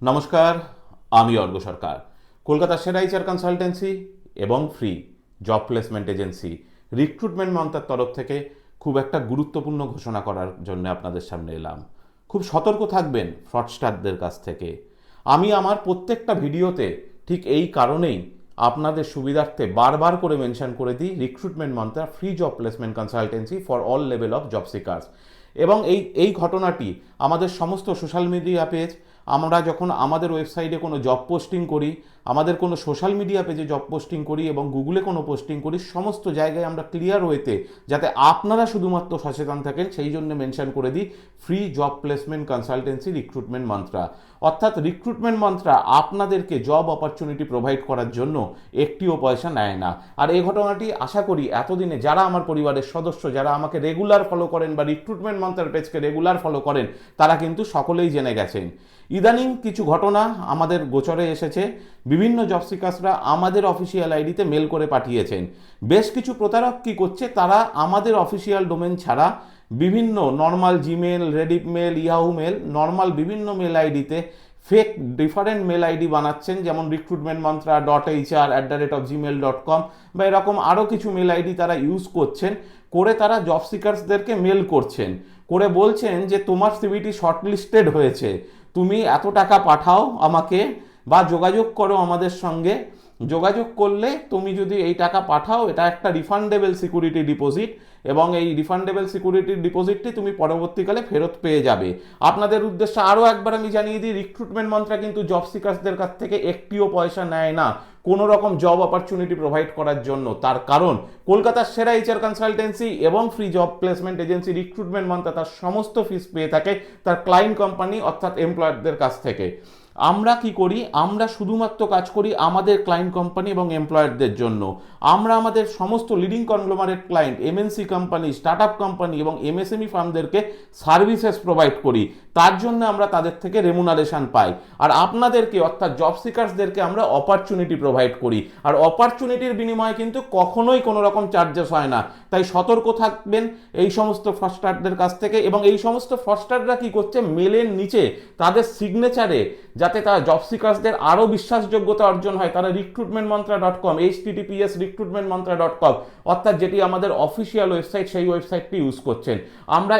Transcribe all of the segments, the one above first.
নমস্কার, আমি অর্ঘ্য সরকার। কলকাতার সেরা এইচআর কনসালটেন্সি এবং free job placement agency recruitment মন্ত্রের তরফ থেকে খুব একটা গুরুত্বপূর্ণ ঘোষণা করার জন্য আপনাদের সামনে এলাম। খুব সতর্ক থাকবেন ফ্রডস্টারদের কাছ থেকে। আমি আমার প্রত্যেকটা ভিডিওতে ঠিক এই কারণেই আপনাদের সুবিধার্থে বারবার করে মেনশন করে দিই recruitment mantra free job placement consultancy for all level of job seekers. এবং এই ঘটনাটি আমাদের সমস্ত সোশ্যাল মিডিয়া পেজ, আমরা যখন আমাদের ওয়েবসাইটে কোনো জব পোস্টিং করি, আমাদের কোনো সোশ্যাল মিডিয়া পেজে জব পোস্টিং করি এবং গুগলে কোনো পোস্টিং করি, সমস্ত জায়গায় আমরা ক্লিয়ার ওয়েতে যাতে আপনারা শুধুমাত্র সচেতন থাকেন সেই জন্য মেনশন করে দিই free job placement consultancy recruitment mantra. অর্থাৎ রিক্রুটমেন্ট মন্ত্রা আপনাদেরকে জব অপরচুনিটি প্রোভাইড করার জন্য একটিও পয়সা নেয় না। আর এই ঘটনাটি আশা করি এতদিনে যারা আমার পরিবারের সদস্য, যারা আমাকে রেগুলার ফলো করেন বা রিক্রুটমেন্ট মন্ত্রের পেজকে রেগুলার ফলো করেন, তারা কিন্তু সকলেই জেনে গেছেন। ইদানিং কিছু ঘটনা আমাদের গোচরে এসেছে। বিভিন্ন জব সিকার্সরা আমাদের অফিসিয়াল আইডিতে মেল করে পাঠিয়েছেন। বেশ কিছু প্রতারক কী করছে, তারা আমাদের অফিসিয়াল ডোমেন ছাড়া বিভিন্ন normal Gmail, Reddit mail, Yahoo mail, normal বিভিন্ন মেল আইডিতে ফেক ডিফারেন্ট মেল আইডি বানাচ্ছেন, যেমন রিক্রুটমেন্ট মন্ত্রা .hr@gmail.com বা এরকম আরও কিছু মেল আইডি তারা ইউজ করছেন। করে তারা জব সিকার্সদেরকে মেল করছেন, করে বলছেন যে তোমার সিভিটি শর্টলিস্টেড হয়েছে, তুমি এত টাকা পাঠাও আমাকে বা যোগাযোগ করো আমাদের সঙ্গে। যোগাযোগ করলে তুমি যদি এই টাকা পাঠাও, এটা একটা রিফান্ডেবল সিকিউরিটি ডিপোজিট এবং এই রিফান্ডেবল সিকিউরিটি ডিপোজিটটি তুমি পরবর্তীকালে ফেরত পেয়ে যাবে। আপনাদের উদ্দেশ্যে আরও একবার আমি জানিয়ে দিই, রিক্রুটমেন্ট মন্ত্রা কিন্তু জব সিকার্সদের কাছ থেকে একটিও পয়সা নেয় না কোনো রকম জব অপরচুনিটি প্রোভাইড করার জন্য। তার কারণ কলকাতার সেরা এইচআর কনসালটেন্সি এবং free job placement agency recruitment mantra তার সমস্ত ফিস পেয়ে থাকে তার ক্লায়েন্ট কোম্পানি অর্থাৎ এমপ্লয়ারদের কাছ থেকে। আমরা কি করি, আমরা শুধুমাত্র কাজ করি আমাদের ক্লায়েন্ট কোম্পানি এবং এমপ্লয়ারদের জন্য। আমরা আমাদের সমস্ত leading conglomerate client, MNC company, start up company এবং এমএসএমই ফার্মদেরকে সার্ভিসেস প্রোভাইড করি। তার জন্য আমরা তাদের থেকে রেমুনারেশন পাই। আর আপনাদেরকে অর্থাৎ জব সিকার্সদেরকে আমরা অপরচুনিটি প্রোভাইড করি। আর অপরচুনিটির বিনিময়ে কিন্তু কখনোই কোনো রকম চার্জেস হয় না। তাই সতর্ক থাকবেন এই সমস্ত ফ্রডস্টারদের কাছ থেকে। এবং এই সমস্ত ফ্রডস্টাররা কি করছে, মেলের নিচে তাদের সিগনেচারে যাতে তারা জব সিকার্সদের আরও বিশ্বাসযোগ্যতা অর্জন হয়, তারা recruitmentmantra.com https recruitmentmantra.com অর্থাৎ যেটি আমাদের অফিসিয়াল ওয়েবসাইট, সেই ওয়েবসাইটটি ইউজ করছেন। আমরা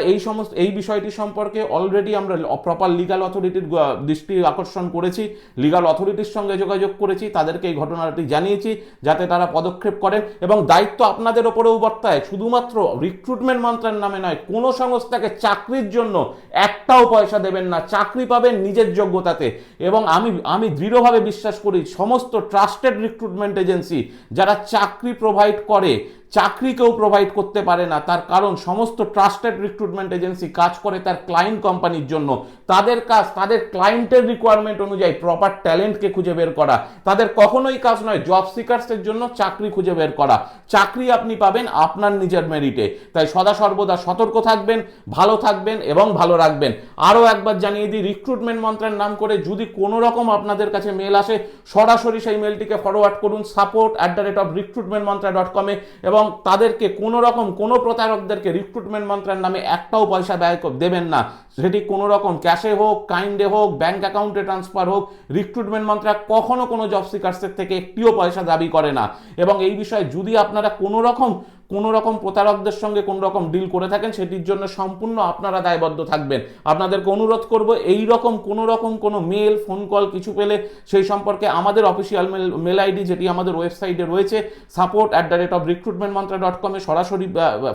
এই বিষয়টি সম্পর্কে অলরেডি আমরা প্রপার লিগাল অথরিটির দৃষ্টি আকর্ষণ করেছি, লিগাল অথরিটির সঙ্গে যোগাযোগ করেছি, তাদেরকে এই ঘটনাটি জানিয়েছি যাতে তারা পদক্ষেপ করেন। এবং দায়িত্ব আপনাদের ওপরেও বর্তায়। শুধুমাত্র রিক্রুটমেন্ট মন্ত্রের নামে নয়, কোনো সংস্থাকে চাকরির জন্য একটাও পয়সা দেবেন না। চাকরি পাবেন নিজের যোগ্যতাতে। এবং আমি দৃঢ়ভাবে বিশ্বাস করি সমস্ত ট্রাস্টেড রিক্রুটমেন্ট এজেন্সি যারা চাকরি প্রোভাইড করে, চাকরি কেউ প্রোভাইড করতে পারে না। তার কারণ সমস্ত ট্রাস্টেড রিক্রুটমেন্ট এজেন্সি কাজ করে তার ক্লায়েন্ট কোম্পানির জন্য। তাদের কাজ তাদের ক্লায়েন্টের রিকোয়ারমেন্ট অনুযায়ী প্রপার ট্যালেন্টকে খুঁজে বের করা। তাদের কখনোই কাজ নয় জব সিকার্সের জন্য চাকরি খুঁজে বের করা। চাকরি আপনি পাবেন আপনার নিজের মেরিটে। তাই সদা সর্বদা সতর্ক থাকবেন, ভালো থাকবেন এবং ভালো রাখবেন। আরও একবার জানিয়ে দিই, রিক্রুটমেন্ট মন্ত্রের নাম করে যদি কোনো রকম আপনাদের কাছে মেল আসে, সরাসরি সেই মেলটিকে ফরওয়ার্ড করুন support@recruitmentmantra.com এবং তাদেরকে কোনো রকম কোনো প্রতারকদেরকে রিক্রুটমেন্ট মন্ত্রের নামে একটাও পয়সা ব্যয় দেবেন না। সেটি কোনো রকম ক্যাশে হোক, কাইন্ডে হোক, ব্যাংক অ্যাকাউন্টে ট্রান্সফার হোক, রিক্রুটমেন্ট মন্ত্রা কখনো কোনো জব সিকার্সের থেকে একটিও পয়সা দাবি করে না। এবং এই বিষয়ে যদি আপনারা কোনো রকম প্রতারকদের সঙ্গে কোনো রকম ডিল করে থাকেন, সেটির জন্য সম্পূর্ণ আপনারা দায়বদ্ধ থাকবেন। আপনাদেরকে অনুরোধ করব, এই রকম কোনো মেল, ফোন কল কিছু পেলে সেই সম্পর্কে আমাদের অফিসিয়াল মেল আইডি যেটি আমাদের ওয়েবসাইটে রয়েছে support@recruitmentmantra.com সরাসরি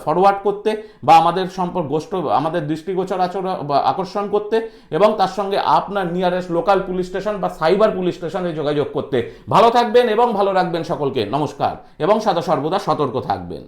ফরওয়ার্ড করতে বা আমাদের আমাদের দৃষ্টিগোচর আকর্ষণ করতে এবং তার সঙ্গে আপনার নিয়ারেস্ট লোকাল পুলিশ স্টেশন বা সাইবার পুলিশ স্টেশনে যোগাযোগ করতে। ভালো থাকবেন এবং ভালো রাখবেন সকলকে। নমস্কার এবং সদা সর্বদা সতর্ক থাকবেন।